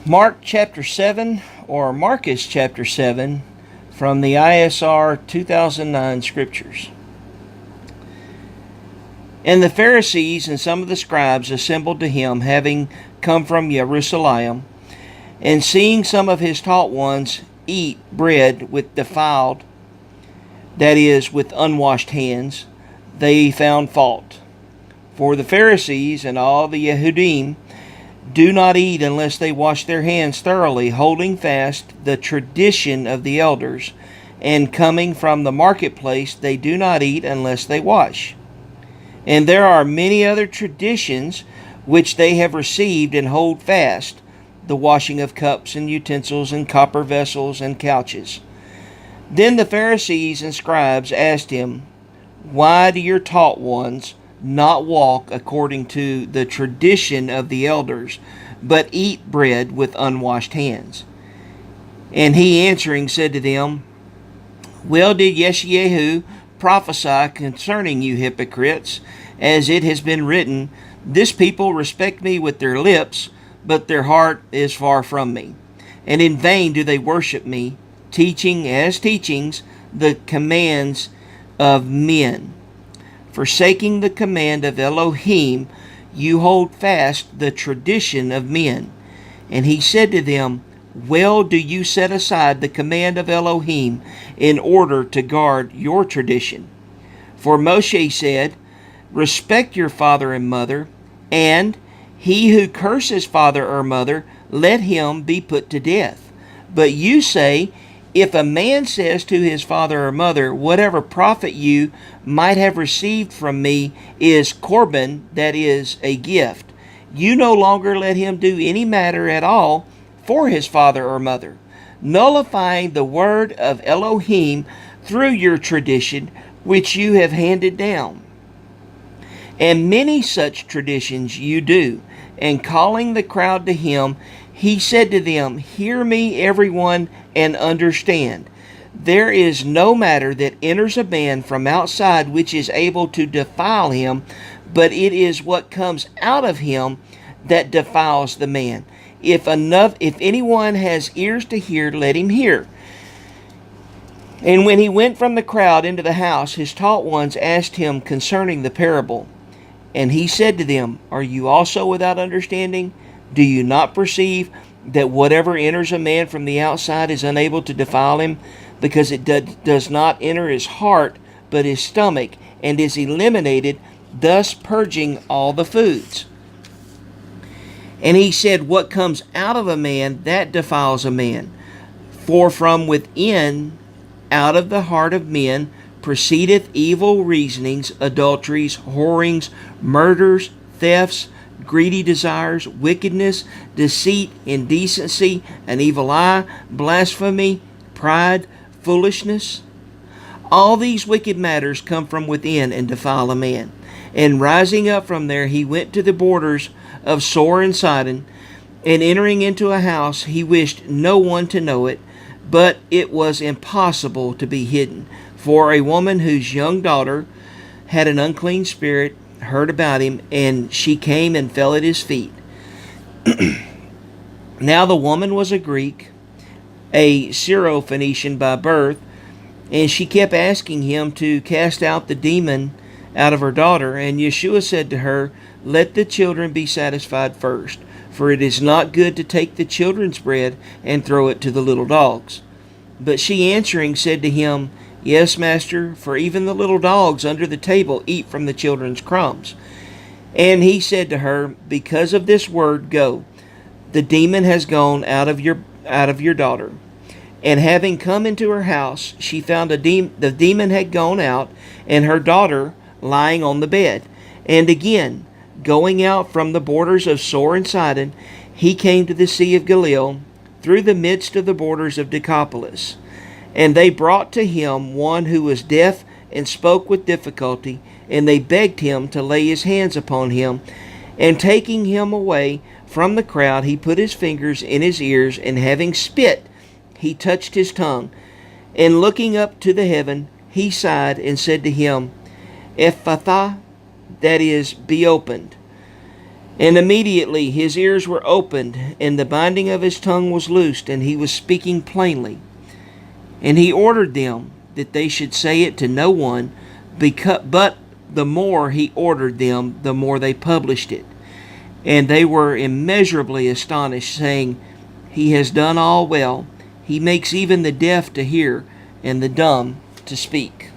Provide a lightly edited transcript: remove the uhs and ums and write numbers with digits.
Mark chapter 7, or Marcus chapter 7, from the ISR 2009 Scriptures. And the Pharisees and some of the scribes assembled to him, having come from Jerusalem, and seeing some of his taught ones eat bread with defiled, that is, with unwashed hands, they found fault. For the Pharisees and all the Yehudim do not eat unless they wash their hands thoroughly, holding fast the tradition of the elders. And coming from the marketplace, they do not eat unless they wash. And there are many other traditions which they have received and hold fast, the washing of cups and utensils and copper vessels and couches. Then the Pharisees and scribes asked him, Why do your taught ones not walk according to the tradition of the elders, but eat bread with unwashed hands? And he answering said to them, Well did Yeshayahu prophesy concerning you hypocrites, as it has been written, This people respect me with their lips, but their heart is far from me. And in vain do they worship me, teaching as teachings the commands of men. Forsaking the command of Elohim, you hold fast the tradition of men. And he said to them, Well do you set aside the command of Elohim in order to guard your tradition. For Moshe said, Respect your father and mother, and he who curses father or mother, let him be put to death. But you say, If a man says to his father or mother, Whatever profit you might have received from me is korban, that is, a gift, you no longer let him do any matter at all for his father or mother, nullifying the word of Elohim through your tradition which you have handed down. And many such traditions you do. And calling the crowd to him, he said to them, Hear me, everyone, and understand. There is no matter that enters a man from outside which is able to defile him, but it is what comes out of him that defiles the man. If anyone has ears to hear, let him hear. And when he went from the crowd into the house, his taught ones asked him concerning the parable. And he said to them, Are you also without understanding? Do you not perceive that whatever enters a man from the outside is unable to defile him, because it does not enter his heart, but his stomach, and is eliminated, thus purging all the foods? And he said, What comes out of a man, that defiles a man. For from within, out of the heart of men, proceedeth evil reasonings, adulteries, whorings, murders, thefts, greedy desires, wickedness, deceit, indecency, an evil eye, blasphemy, pride, foolishness. All these wicked matters come from within and defile a man. And rising up from there, he went to the borders of Sor and Sidon, and entering into a house, he wished no one to know it, but it was impossible to be hidden. For a woman whose young daughter had an unclean spirit heard about him, and she came and fell at his feet. Now the woman was a Greek, a Syro-Phoenician by birth, and she kept asking him to cast out the demon out of her daughter. And Yeshua said to her, Let the children be satisfied first, for it is not good to take the children's bread and throw it to the little dogs. But she answering said to him, Yes, master, for even the little dogs under the table eat from the children's crumbs. And he said to her, Because of this word, go. The demon has gone out of your daughter. And having come into her house, she found the demon had gone out, and her daughter lying on the bed. And again, going out from the borders of Sor and Sidon, he came to the Sea of Galilee, through the midst of the borders of Decapolis. And they brought to him one who was deaf and spoke with difficulty, and they begged him to lay his hands upon him. And taking him away from the crowd, he put his fingers in his ears, and having spit, he touched his tongue. And looking up to the heaven, he sighed and said to him, Ephphatha, that is, be opened. And immediately his ears were opened, and the binding of his tongue was loosed, and he was speaking plainly. And he ordered them that they should say it to no one, but the more he ordered them, the more they published it. And they were immeasurably astonished, saying, He has done all well. He makes even the deaf to hear, and the dumb to speak.